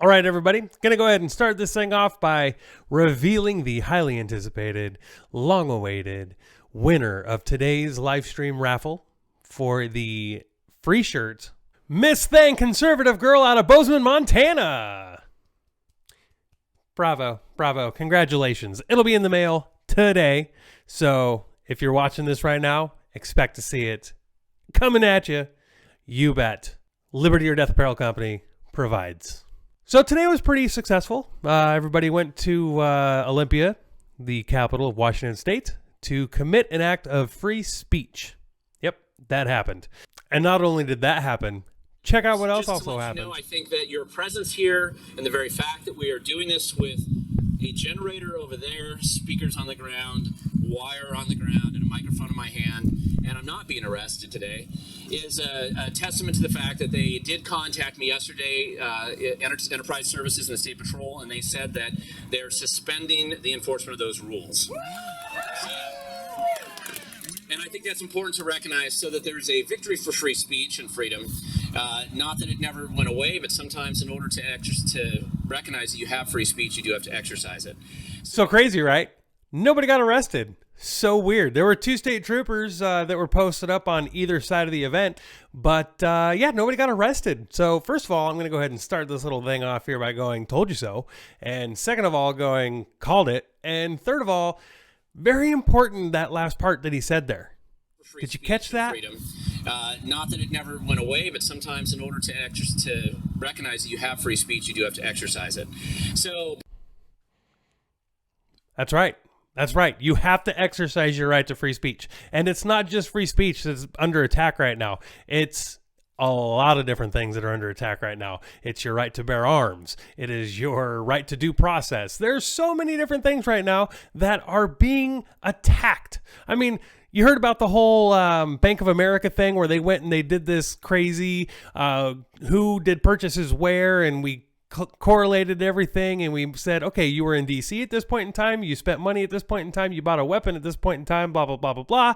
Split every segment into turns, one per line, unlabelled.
All right, everybody, gonna go ahead and start this thing off by revealing the highly anticipated, long-awaited winner of today's live stream raffle for the free shirt, Miss Thang Conservative Girl out of Bozeman, Montana. Bravo, bravo, congratulations. It'll be in the mail today, so if you're watching this right now, expect to see it coming at you. You bet. Liberty or Death Apparel Company provides. So today was pretty successful. Everybody went to Olympia, the capital of Washington State, to commit an act of free speech. Yep, that happened. And not only did that happen, check out what else also happened.
I think that your presence here and the very fact that we are doing this with a generator over there, speakers on the ground, wire on the ground, and a microphone in my hand, and I'm not being arrested today, is a testament to the fact that they did contact me yesterday, Enterprise Services and the State Patrol, and they said that they're suspending the enforcement of those rules. And I think that's important to recognize so that there's a victory for free speech and freedom. Not that it never went away, but sometimes in order to recognize that you have free speech, you do have to exercise it.
So crazy, right? Nobody got arrested. So weird. There were two state troopers that were posted up on either side of the event, but yeah, nobody got arrested. So first of all, I'm going to go ahead and start this little thing off here by going, told you so. And second of all, going, called it. And third of all, very important, that last part that he said there. Did you catch that?
Freedom. Not that it never went away, but sometimes in order to recognize that you have free speech, you do have to exercise it. So
that's right. That's right. You have to exercise your right to free speech. And it's not just free speech that's under attack right now. It's a lot of different things that are under attack right now. It's your right to bear arms. It is your right to due process. There's so many different things right now that are being attacked. I mean, you heard about the whole Bank of America thing where they went and they did this crazy who did purchases where, and we correlated everything, and we said, okay, you were in DC at this point in time, you spent money at this point in time, you bought a weapon at this point in time, blah, blah, blah, blah, blah.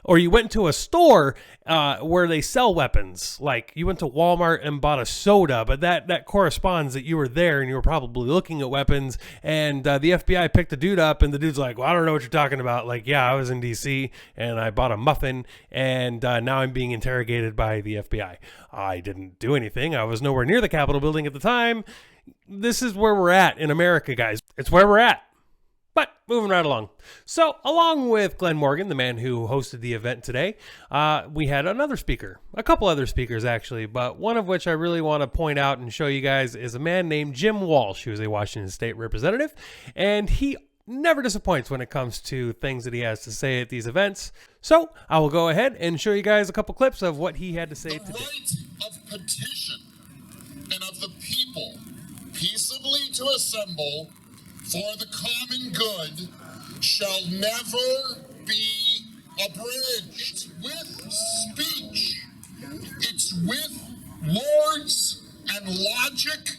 Or you went to a store where they sell weapons, like you went to Walmart and bought a soda, but that corresponds that you were there and you were probably looking at weapons, and the FBI picked a dude up, and the dude's like, well, I don't know what you're talking about. Like, yeah, I was in DC and I bought a muffin, and now I'm being interrogated by the FBI. I didn't do anything. I was nowhere near the Capitol building at the time. This is where we're at in America, guys. It's where we're at. But moving right along. So along with Glenn Morgan, the man who hosted the event today, we had another speaker, a couple other speakers actually, but one of which I really want to point out and show you guys is a man named Jim Walsh, who is a Washington State representative, and he never disappoints when it comes to things that he has to say at these events. So I will go ahead and show you guys a couple clips of what he had to say today.
The right of petition and of the people peaceably to assemble for the common good shall never be abridged. With speech, it's with words and logic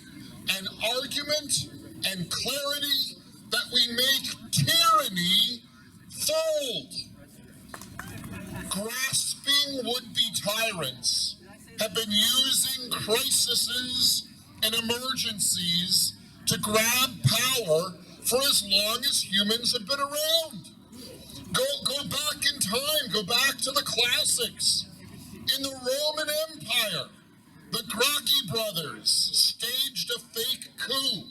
and argument and clarity that we make tyranny fold. Grasping would-be tyrants have been using crises and emergencies to grab power for as long as humans have been around. Go back in time, go back to the classics. In the Roman Empire, the Gracchi brothers staged a fake coup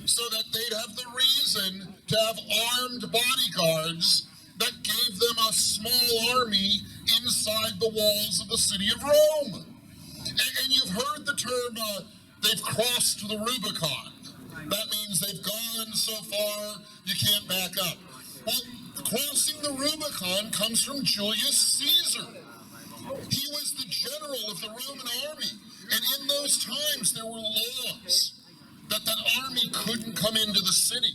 so that they'd have the reason to have armed bodyguards that gave them a small army inside the walls of the city of Rome. And you've heard the term, they've crossed the Rubicon. That means they've gone so far, you can't back up. Well, crossing the Rubicon comes from Julius Caesar. He was the general of the Roman army. And in those times, there were laws that army couldn't come into the city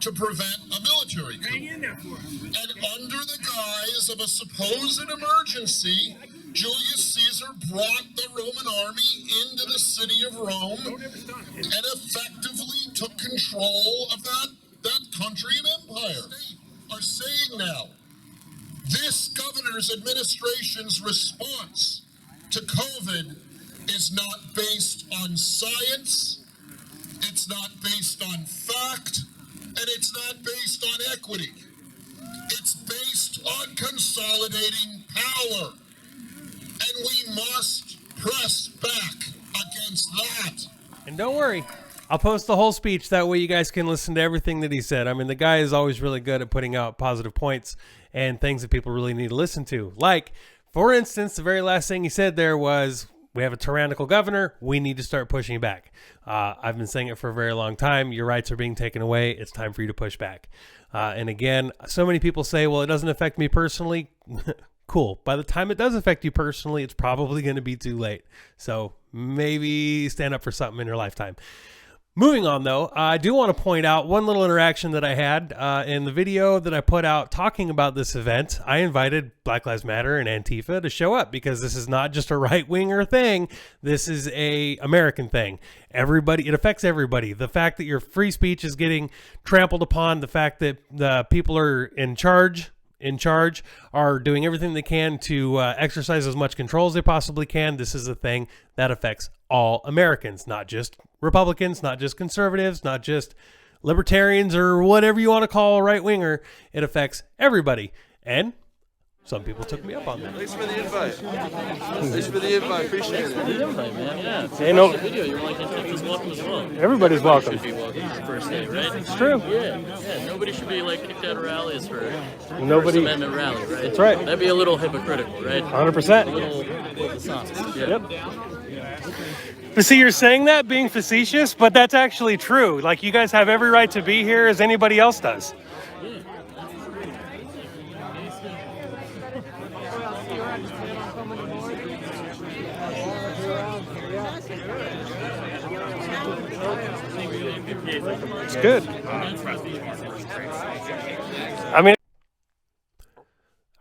to prevent a military coup. And under the guise of a supposed emergency, Julius Caesar brought the Roman army into the city of Rome and effectively took control of that country and empire. They are saying now, this governor's administration's response to COVID is not based on science, It's not based on fact, and it's not based on equity. It's based on consolidating power, and we must press back against that.
And don't worry, I'll post the whole speech. That way you guys can listen to everything that he said. I mean, the guy is always really good at putting out positive points and things that people really need to listen to. Like, for instance, the very last thing he said there was, we have a tyrannical governor. We need to start pushing back. I've been saying it for a very long time. Your rights are being taken away. It's time for you to push back. And again, so many people say, well, it doesn't affect me personally. Cool. By the time it does affect you personally, it's probably going to be too late. So maybe stand up for something in your lifetime. Moving on, though, I do want to point out one little interaction that I had in the video that I put out talking about this event. I invited Black Lives Matter and Antifa to show up because this is not just a right-winger thing. This is a American thing. Everybody, it affects everybody. The fact that your free speech is getting trampled upon, the fact that the people are in charge are doing everything they can to exercise as much control as they possibly can. This is a thing that affects all Americans, not just Republicans, not just conservatives, not just libertarians or whatever you want to call a right-winger. It affects everybody. And some people took me up on that.
Thanks for the invite. Thanks for the invite. Appreciate it.
The invite, man. Yeah.
Hey, no,
Video. You're like, Antifa's welcome as well.
everybody's welcome.
Should be welcome for the first day, right?
It's true.
Yeah. Nobody should be like kicked out of rallies for
Nobody.
First Amendment rally, right?
That's right.
That'd be a little hypocritical, right?
100%.
A little dishonest. Yeah.
But see, you're saying that being facetious, but that's actually true. Like, you guys have every right to be here as anybody else does. It's good. I mean,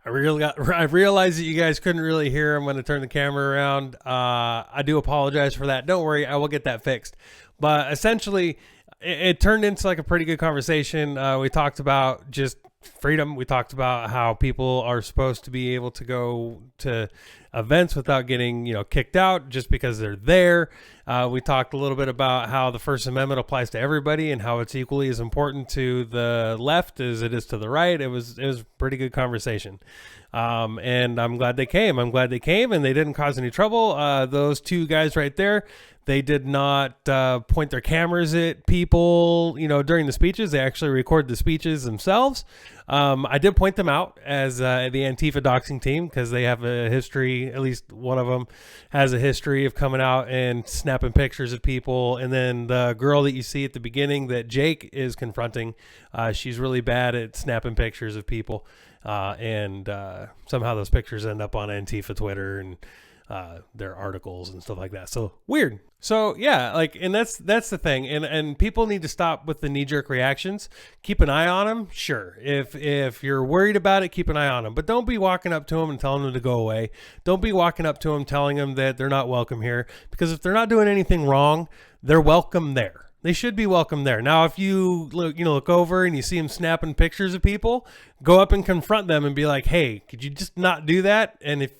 I realized that you guys couldn't really hear. I'm going to turn the camera around. I do apologize for that. Don't worry, I will get that fixed. But essentially, it turned into like a pretty good conversation. We talked about just freedom. We talked about how people are supposed to be able to go to events without getting, kicked out just because they're there. We talked a little bit about how the First Amendment applies to everybody and how it's equally as important to the left as it is to the right. It was a pretty good conversation. And I'm glad they came. And they didn't cause any trouble. Those two guys right there, they did not point their cameras at people, during the speeches. They actually record the speeches themselves. I did point them out as the Antifa doxing team because they have a history, at least one of them has a history of coming out and snapping pictures of people. And then the girl that you see at the beginning that Jake is confronting, she's really bad at snapping pictures of people. And somehow those pictures end up on Antifa Twitter and their articles and stuff like that. So weird. So yeah, and that's the thing. And people need to stop with the knee-jerk reactions. Keep an eye on them. Sure. If you're worried about it, keep an eye on them, but don't be walking up to them and telling them to go away. Don't be walking up to them telling them that they're not welcome here, because if they're not doing anything wrong, they're welcome there. They should be welcome there. Now, if you look over and you see them snapping pictures of people, go up and confront them and be like, hey, could you just not do that? And if,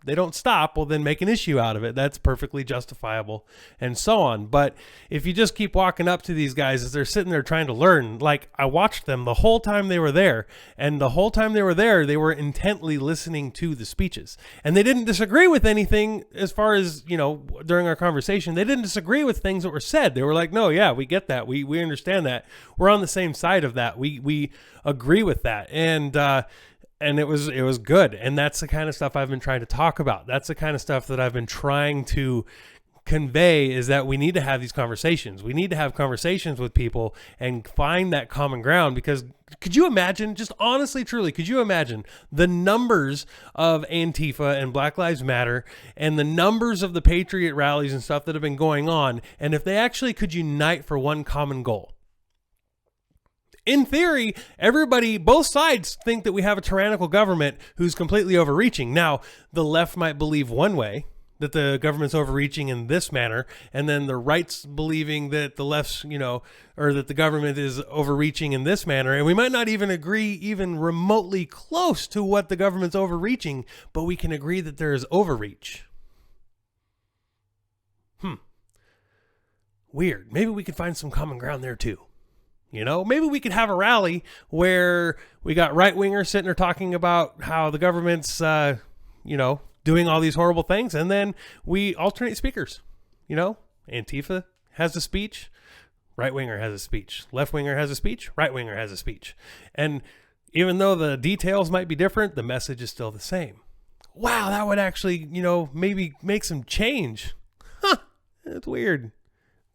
they don't stop, well, then make an issue out of it. That's perfectly justifiable and so on. But if you just keep walking up to these guys as they're sitting there trying to learn, like I watched them the whole time they were there, and the whole time they were there, they were intently listening to the speeches, and they didn't disagree with anything as far as, during our conversation, they didn't disagree with things that were said. They were like, no, yeah, we get that. We understand that. We're on the same side of that. We agree with that. And it was good. And that's the kind of stuff I've been trying to talk about. That's the kind of stuff that I've been trying to convey, is that we need to have these conversations. We need to have conversations with people and find that common ground, because could you imagine, just honestly, truly, could you imagine the numbers of Antifa and Black Lives Matter and the numbers of the Patriot rallies and stuff that have been going on, and if they actually could unite for one common goal? In theory, everybody, both sides think that we have a tyrannical government who's completely overreaching. Now, the left might believe one way, that the government's overreaching in this manner, and then the right's believing that the left's, or that the government is overreaching in this manner. And we might not even agree even remotely close to what the government's overreaching, but we can agree that there is overreach. Weird. Maybe we could find some common ground there too. You know, maybe we could have a rally where we got right-wingers sitting there talking about how the government's, doing all these horrible things, and then we alternate speakers. You know, Antifa has a speech, right-winger has a speech, left-winger has a speech, right-winger has a speech. And even though the details might be different, the message is still the same. Wow, that would actually, maybe make some change. Huh, that's weird.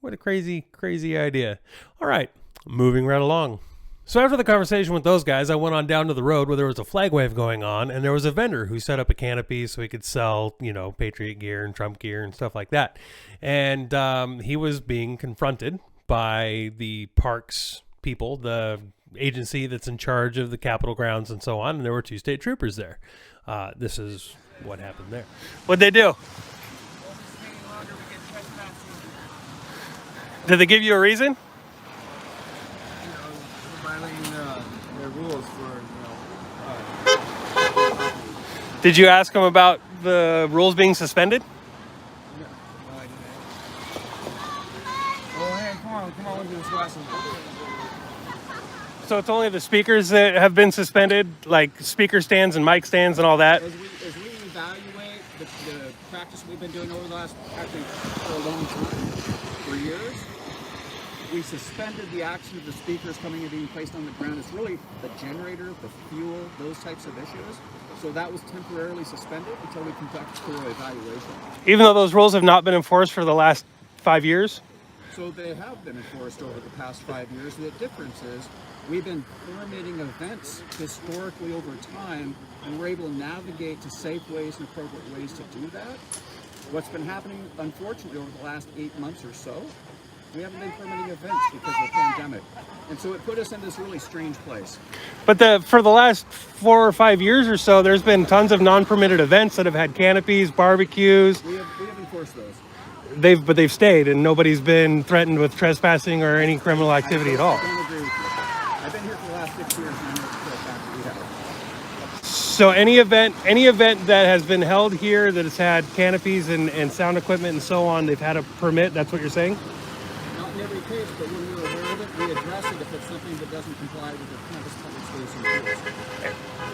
What a crazy, crazy idea. All right. Moving right along. So after the conversation with those guys, I went on down to the road where there was a flag wave going on, and there was a vendor who set up a canopy so he could sell, Patriot gear and Trump gear and stuff like that. And he was being confronted by the parks people, the agency that's in charge of the Capitol grounds and so on, and there were 2 state troopers there. This is what happened there. What'd they do? Did they give you a reason?
Their rules for,
Did you ask them about the rules being suspended?
oh, hey, come on, we'll do this last one.
So it's only the speakers that have been suspended, like speaker stands and mic stands and all that?
As we evaluate the practice we've been doing over the last, actually, for a long time, for years, we suspended the action of the speakers coming and being placed on the ground. It's really the generator, the fuel, those types of issues. So that was temporarily suspended until we conduct thorough evaluation.
Even though those rules have not been enforced for the last 5 years?
So they have been enforced over the past 5 years. The difference is we've been permitting events historically over time, and we're able to navigate to safe ways and appropriate ways to do that. What's been happening, unfortunately, over the last 8 months or so, we haven't been permitting events because of the pandemic. And so it put us in this really strange place.
But for the last 4 or 5 years or so, there's been tons of non-permitted events that have had canopies, barbecues.
We have enforced those.
They've stayed, and nobody's been threatened with trespassing or any criminal activity at all.
I don't agree with you. I've been here for the last 6 years, and I know it's still a fact that we have.
So any event that has been held here that has had canopies and sound equipment and so on, they've had a permit. That's what you're saying?
Not in every case, but when we're aware of it, we address it if it's something that doesn't comply with the campus public space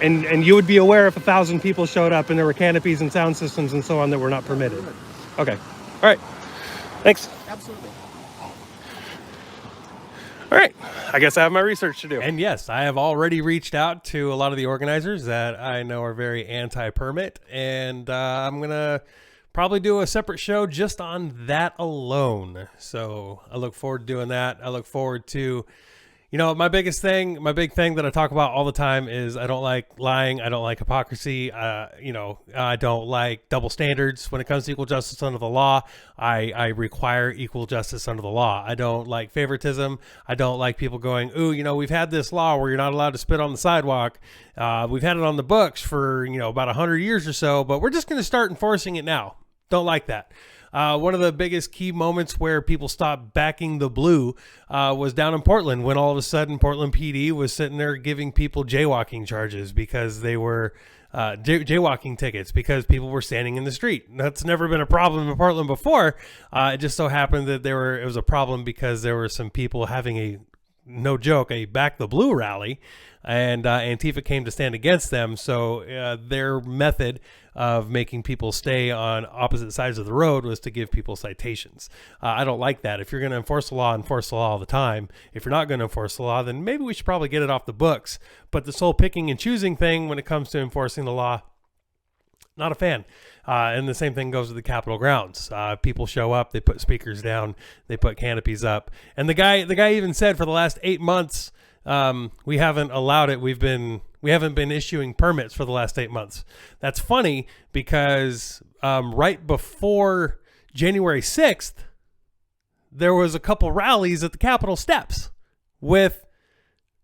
rules.
And you would be aware if 1,000 people showed up and there were canopies and sound systems and so on that were not permitted. Okay. All right. Thanks.
Absolutely.
All right. I guess I have my research to do. And yes, I have already reached out to a lot of the organizers that I know are very anti-permit, and I'm going to probably do a separate show just on that alone. So I look forward to doing that. I look forward to, my big thing that I talk about all the time is I don't like lying. I don't like hypocrisy. I don't like double standards when it comes to equal justice under the law. I require equal justice under the law. I don't like favoritism. I don't like people going, ooh, we've had this law where you're not allowed to spit on the sidewalk. We've had it on the books for, about 100 years or so, but we're just going to start enforcing it now. Don't like that. One of the biggest key moments where people stopped backing the blue was down in Portland when all of a sudden Portland PD was sitting there giving people jaywalking charges because they were jaywalking tickets because people were standing in the street. That's never been a problem in Portland before. It just so happened that it was a problem because there were some people having no joke, a Back the Blue rally, and Antifa came to stand against them. So their method of making people stay on opposite sides of the road was to give people citations. I don't like that. If you're going to enforce the law all the time. If you're not going to enforce the law, then maybe we should probably get it off the books. But this whole picking and choosing thing when it comes to enforcing the law, not a fan. And the same thing goes with the Capitol grounds. People show up, they put speakers down, they put canopies up. And the guy even said for the last 8 months, we haven't allowed it. We haven't been issuing permits for the last 8 months. That's funny because right before January 6th, there was a couple rallies at the Capitol steps with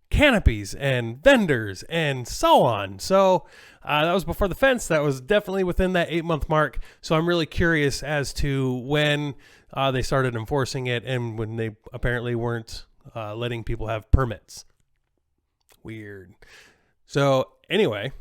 canopies and vendors and so on. So that was before the fence. That was definitely within that 8-month mark. So I'm really curious as to when they started enforcing it and when they apparently weren't letting people have permits. Weird. So anyway,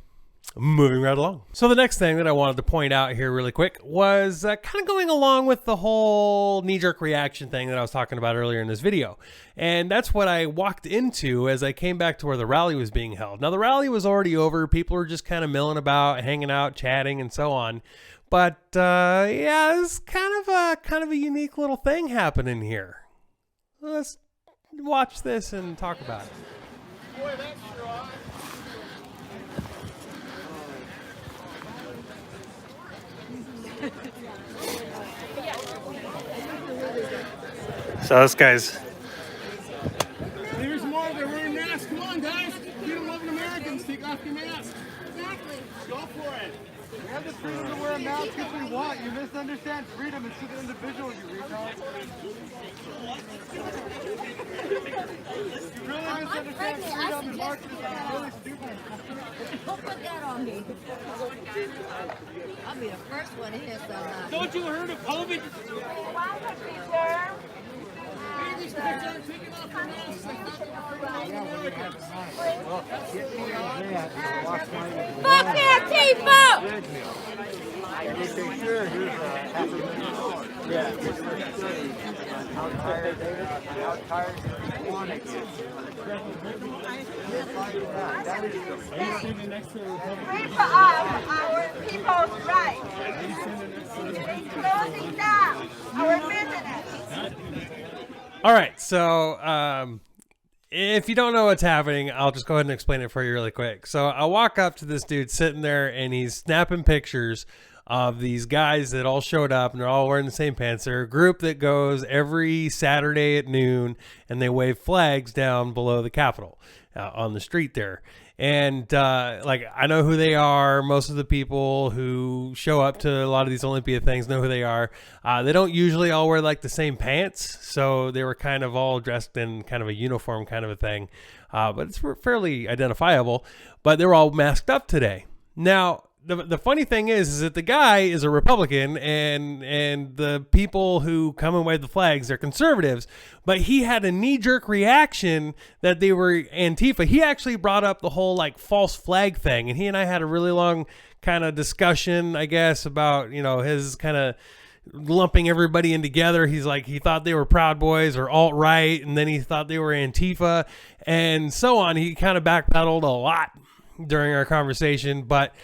Moving right along. So the next thing that I wanted to point out here really quick was kind of going along with the whole knee-jerk reaction thing that I was talking about earlier in this video. And that's what I walked into as I came back to where the rally was being held. Now the rally was already over. People were just kind of milling about, hanging out, chatting, and so on. But yeah, it's kind of a unique little thing happening here. Let's watch this and talk about it.
Boy, that's strong.
So this guy's
There's more. They're wearing masks. Come on, guys. Freedom loving Americans, take off your mask.
Exactly.
Go for it.
We have the freedom to wear a mask if we want. You misunderstand freedom. It's to the individual, you retard. You really misunderstand freedom and Marxism. It's really stupid.
Don't put that on me. I'll be the first one to hear something.
Don't you heard of COVID?
Fuck Antifa!
Free for our people's rights. Closing down our business.
all right. So if you don't know what's happening, I'll just go ahead and explain it for you really quick. So I walk up to this dude sitting there, and he's snapping pictures of these guys that all showed up, and they're all wearing the same pants. They're a group that goes every Saturday at noon, and they wave flags down below the Capitol on the street there. And like, I know who they are. Most of the people who show up to a lot of these Olympia things know who they are. They don't usually all wear like the same pants, so they were kind of all dressed in kind of a uniform kind of a thing. But it's fairly identifiable. But they were all masked up today. Now, the funny thing is that the guy is a Republican, and the people who come and wave the flags, they're conservatives, but he had a knee-jerk reaction that they were Antifa. He actually brought up the whole like false flag thing, and he and I had a really long kind of discussion, I guess, about, you know, his kind of lumping everybody in together. He's like, he thought they were Proud Boys or alt-right, and then he thought they were Antifa, and so on. He kind of backpedaled a lot during our conversation, but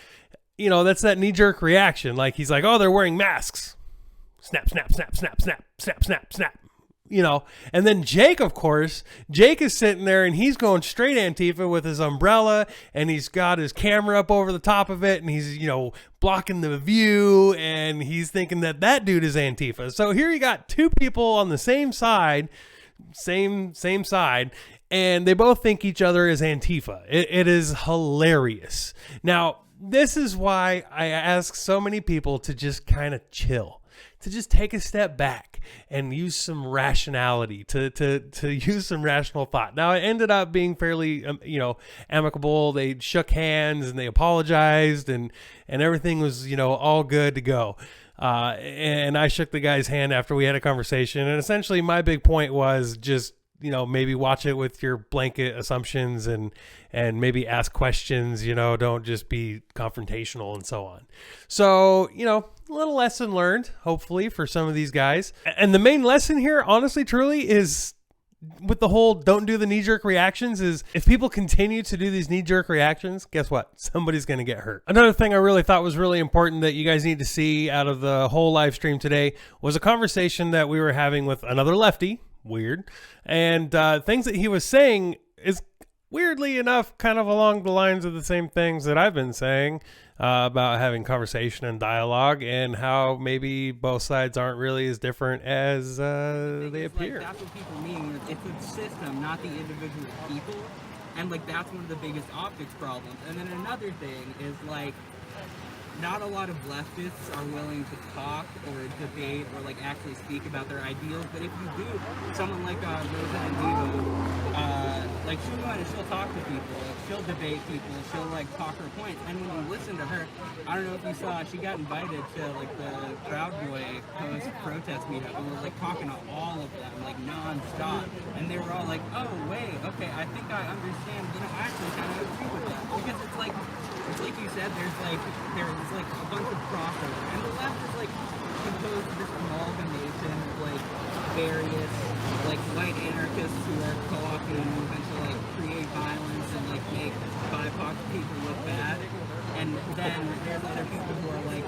you know, that's that knee-jerk reaction. Like, he's like, oh, they're wearing masks. Snap, snap, snap, snap, snap, snap, snap, snap. You know, and then Jake, of course, Jake is sitting there, and he's going straight Antifa with his umbrella, and he's got his camera up over the top of it, and he's, you know, blocking the view, and he's thinking that that dude is Antifa. So here you got two people on the same side, same side, and they both think each other is Antifa. It is hilarious. Now, this is why I ask so many people to just kind of chill, to just take a step back and use some rationality, to use some rational thought. Now, it ended up being fairly, you know, amicable. They shook hands and they apologized, and everything was, you know, all good to go. And I shook the guy's hand after we had a conversation. And essentially my big point was just, you know, maybe watch it with your blanket assumptions and maybe ask questions, you know, don't just be confrontational and so on. So, you know, a little lesson learned, hopefully, for some of these guys. And the main lesson here, honestly, truly, is with the whole don't do the knee-jerk reactions is if people continue to do these knee-jerk reactions, guess what? Somebody's going to get hurt. Another thing I really thought was really important that you guys need to see out of the whole live stream today was a conversation that we were having with another lefty. Weird. And things that he was saying is weirdly enough kind of along the lines of the same things that I've been saying about having conversation and dialogue, and how maybe both sides aren't really as different as they appear.
Like, that's what people mean. It's the system, not the individual people. And like that's one of the biggest optics problems. And then another thing is like not a lot of leftists are willing to talk or debate or like actually speak about their ideals. But if you do, someone like Rosa Antifa, like she'll go and she'll talk to people, she'll debate people, she'll like talk her points. And when you listen to her, I don't know if you saw, she got invited to like the Proud Boy post-protest meetup and was like talking to all of them like non-stop. And they were all like, oh wait, okay, I think I understand. You know, I actually kind of agree with that, because it's like
it's like you said, there's like a bunch of crossover, and the left is like composed of this amalgamation of like various like white anarchists who are co-opting a movement to like create violence and like make BIPOC people look bad, and then there's other people who are like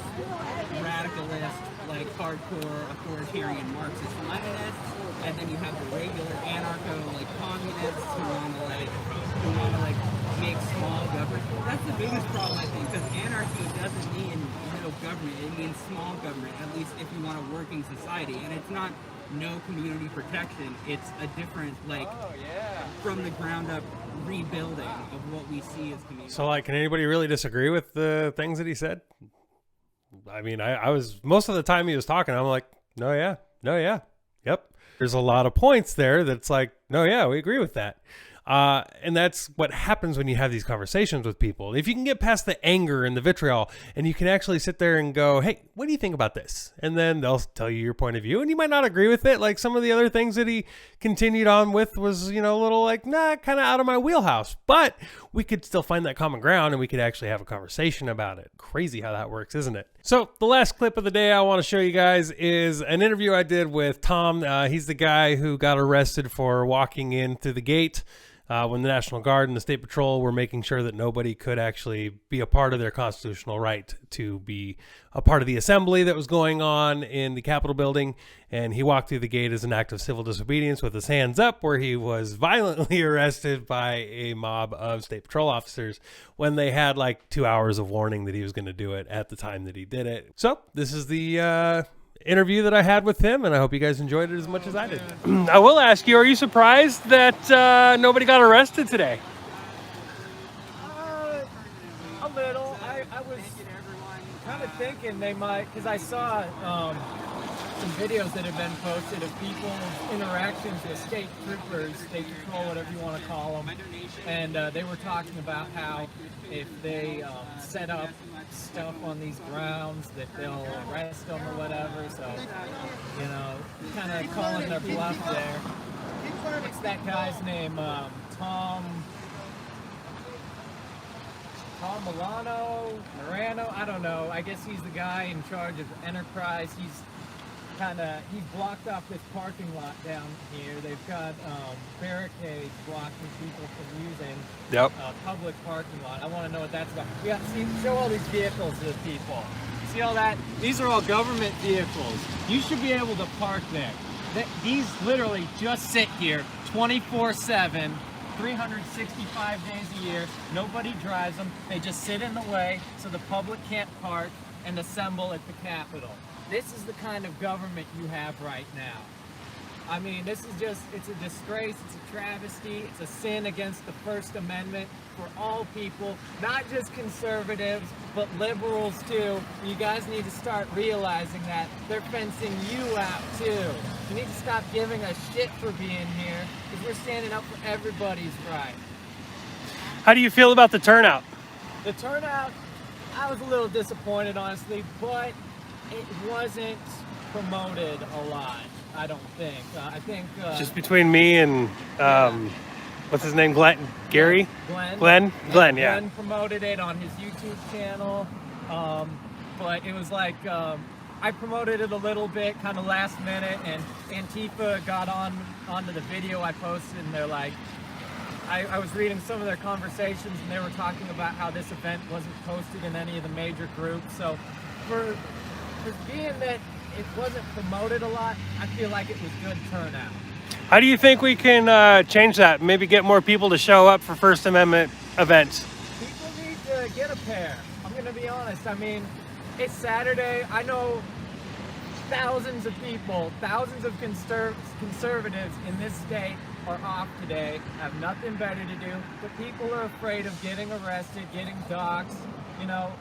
radicalist, like hardcore authoritarian Marxist Leninists, and then you have the regular anarcho like communists who want to like make small government. That's the biggest problem, I think, because anarchy doesn't mean no government. It means small government, at least if you want a working society. And it's not no community protection. It's a different, like, from the ground up rebuilding of what we see as community.
So, like, can anybody really disagree with the things that he said? I mean, I was, most of the time he was talking, I'm like, no, yeah, yep. There's a lot of points there that's like, no, yeah, we agree with that. And that's what happens when you have these conversations with people. If you can get past the anger and the vitriol, and you can actually sit there and go, hey, what do you think about this? And then they'll tell you your point of view, and you might not agree with it. Like some of the other things that he continued on with was, you know, a little like, nah, kind of out of my wheelhouse. But we could still find that common ground, and we could actually have a conversation about it. Crazy how that works, isn't it? So the last clip of the day I want to show you guys is an interview I did with Tom. He's the guy who got arrested for walking in through the gate when the National Guard and the State Patrol were making sure that nobody could actually be a part of their constitutional right to be a part of the assembly that was going on in the Capitol building. And he walked through the gate as an act of civil disobedience with his hands up, where he was violently arrested by a mob of State Patrol officers when they had like 2 hours of warning that he was going to do it at the time that he did it. So this is the interview that I had with him, and I hope you guys enjoyed it as much as I did. I will ask you, are you surprised that nobody got arrested today?
A little. I was kind of thinking they might, because I saw some videos that have been posted of people's interactions with state troopers, state patrol, whatever you want to call them, and they were talking about how if they set up stuff on these grounds that they'll arrest them or whatever, so, you know, kind of calling their bluff there. What's that guy's name? Tom Morano, I don't know. I guess he's the guy in charge of Enterprise. He's blocked off this parking lot down here. They've got barricades blocking people from using public parking lot. I want to know what that's about. Yeah, see, show all these vehicles to the people. See all that? These are all government vehicles. You should be able to park there. These literally just sit here 24/7, 365 days a year. Nobody drives them. They just sit in the way so the public can't park and assemble at the Capitol. This is the kind of government you have right now. I mean, this is just, it's a disgrace, it's a travesty, it's a sin against the First Amendment for all people, not just conservatives, but liberals too. You guys need to start realizing that they're fencing you out too. You need to stop giving a shit for being here, because we're standing up for everybody's right.
How do you feel about the turnout?
The turnout, I was a little disappointed, honestly, but it wasn't promoted a lot, I don't think. I think...
just between me and, what's his name, Glenn? Gary? Glenn, yeah.
Glenn promoted it on his YouTube channel, but it was like, I promoted it a little bit, kind of last minute, and Antifa got onto the video I posted, and they're like, I was reading some of their conversations, and they were talking about how this event wasn't posted in any of the major groups, so for being that it wasn't promoted a lot, I feel like it was good turnout.
How do you think we can change that? Maybe get more people to show up for First Amendment events?
People need to get a pair. I'm going to be honest. I mean, it's Saturday. I know thousands of people, thousands of conservatives in this state are off today, have nothing better to do, but people are afraid of getting arrested, getting doxxed, you know.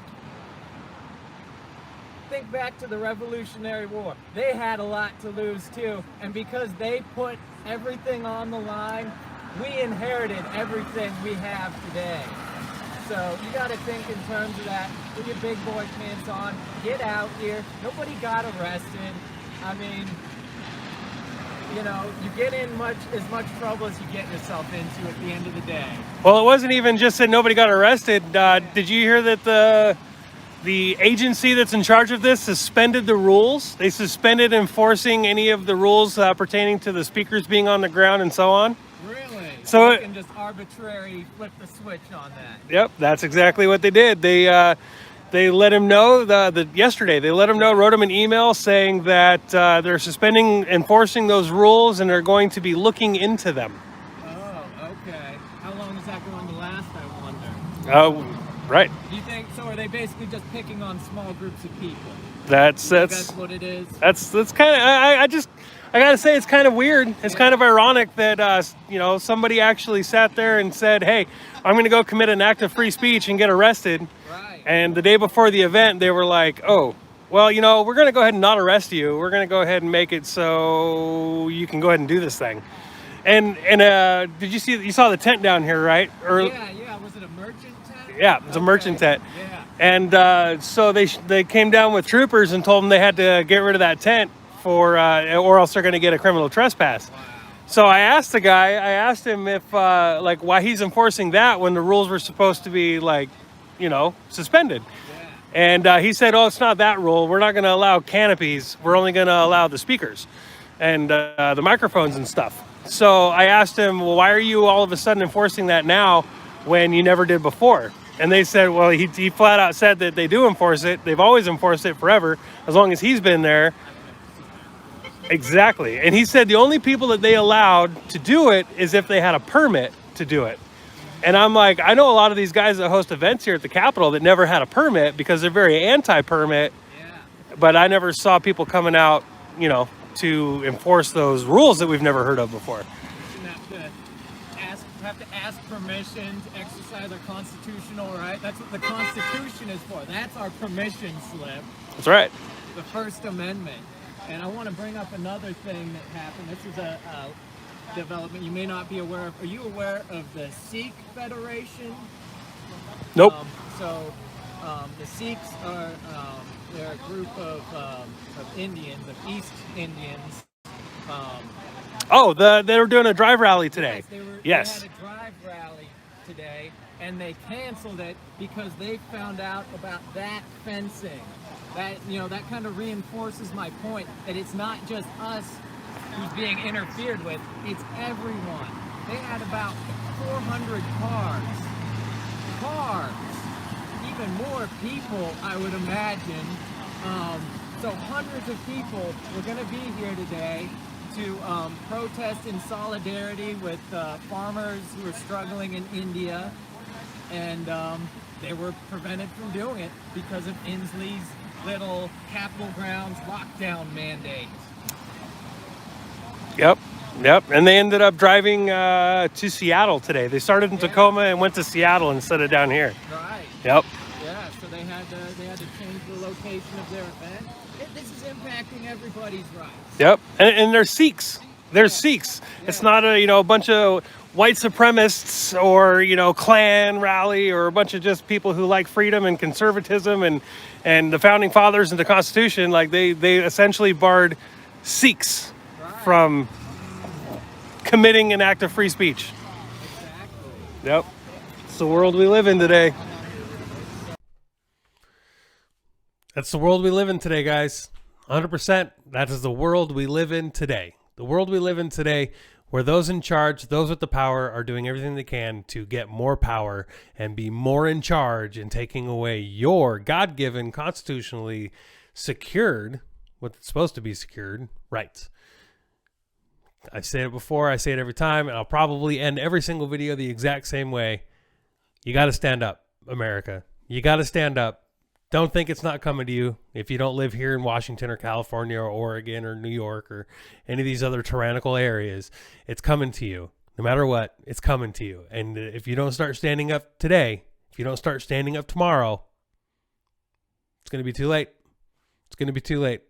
Think back to the Revolutionary War. They had a lot to lose too, and because they put everything on the line, we inherited everything we have today. So you got to think in terms of that. Put your big boy pants on, get out here. Nobody got arrested. I mean, you know, you get in as much trouble as you get yourself into at the end of the day.
Well, it wasn't even just that nobody got arrested. Did you hear that the agency that's in charge of this suspended the rules? They suspended enforcing any of the rules pertaining to the speakers being on the ground and so on.
Really?
So
you can just arbitrarily flip the switch on that.
Yep, that's exactly what they did. They let him know yesterday. They let him know, wrote him an email saying that they're suspending enforcing those rules and they're going to be looking into them.
Oh, okay. How long is that going to last, I wonder?
Right.
Do you think so? Are they basically just picking on small groups of people?
That's
what it is.
That's kind of I gotta say it's kind of weird. It's kind of ironic that you know, somebody actually sat there and said, "Hey, I'm going to go commit an act of free speech and get arrested."
Right.
And the day before the event, they were like, "Oh, well, you know, we're going to go ahead and not arrest you. We're going to go ahead and make it so you can go ahead and do this thing." And did you saw the tent down here, right?
Yeah. Was it a merchant tent?
Yeah, it was a merchant tent.
Yeah.
And so they came down with troopers and told them they had to get rid of that tent or else they're going to get a criminal trespass. Wow. So I asked the guy, him if like why he's enforcing that when the rules were supposed to be like, you know, suspended. Yeah. And he said, "Oh, it's not that rule. We're not going to allow canopies. We're only going to allow the speakers and the microphones and stuff." So I asked him, "Well, why are you all of a sudden enforcing that now when you never did before?" And they said, well, he flat out said that they do enforce it. They've always enforced it forever, as long as he's been there. Exactly. And he said the only people that they allowed to do it is if they had a permit to do it. And I'm like, I know a lot of these guys that host events here at the Capitol that never had a permit because they're very anti-permit. Yeah. But I never saw people coming out, you know, to enforce those rules that we've never heard of before.
Have to ask permission to exercise our constitutional right. That's what the Constitution is for. That's our permission slip.
That's right.
The First Amendment. And I want to bring up another thing that happened. This is a development you may not be aware of. Are you aware of the Sikh Federation?
Nope.
The Sikhs are they're a group of Indians, of East Indians.
They were doing a drive rally today.
Yes, they had a drive rally today, and they canceled it because they found out about that fencing. That, you know, that kind of reinforces my point that it's not just us who's being interfered with, it's everyone. They had about 400 cars, even more people, I would imagine. So hundreds of people were going to be here today to protest in solidarity with farmers who are struggling in India, and they were prevented from doing it because of Inslee's little Capitol grounds lockdown mandate.
Yep, and they ended up driving to Seattle today. They started in Tacoma and went to Seattle instead of down here.
Right.
Yep.
Yeah, so they had to change the location of their event. This is impacting everybody's rights.
Yep, and they're Sikhs. They're Sikhs. Yeah. It's not a bunch of white supremacists or Klan rally or a bunch of just people who like freedom and conservatism and the founding fathers and the Constitution. Like they essentially barred Sikhs from committing an act of free speech.
Exactly.
Yep, it's the world we live in today. That's the world we live in today, guys. 100%. That is the world we live in today. The world we live in today, where those in charge, those with the power, are doing everything they can to get more power and be more in charge and taking away your God-given, constitutionally secured, what's supposed to be secured, rights. I say it before, I say it every time, and I'll probably end every single video the exact same way. You got to stand up, America. You got to stand up. Don't think it's not coming to you if you don't live here in Washington or California or Oregon or New York or any of these other tyrannical areas. It's coming to you. No matter what, it's coming to you. And if you don't start standing up today, if you don't start standing up tomorrow, it's going to be too late. It's going to be too late.